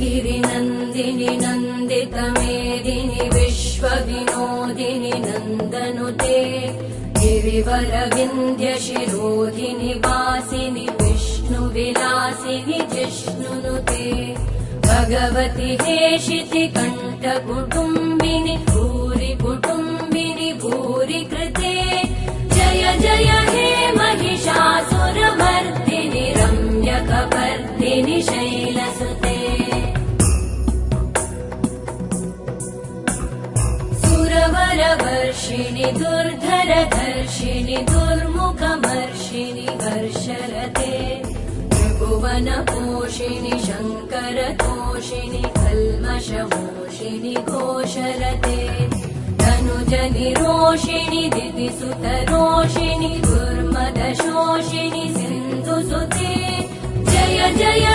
गिरिनन्दिनि नन्दितमेदिनि विश्वविनोदिनि नन्दनुते गिरिवरविन्ध्यशिरोधिनि वासिनि विष्णुविलासिनि जिष्णुनुते भगवति हेशिति कण्ठकुटुम्बिनि भूरि कुटुम्बिनि भूरि कृते जय जय हे महिषासुरमर्दिनि रम्यकपर्दिनि शैलसुते सुरवरवर्षिणि दुर्धरधर्षिणि दुर्मुखमर्षिणि हर्षरते त्रिभुवनपोषिणि शङ्करतोषिणि कल्मषमोषिणि घोषरते तनुजनिरोषिणि दितिसुतरोषिणि दुर्मदशोषिणि सिन्धुसुते जय जय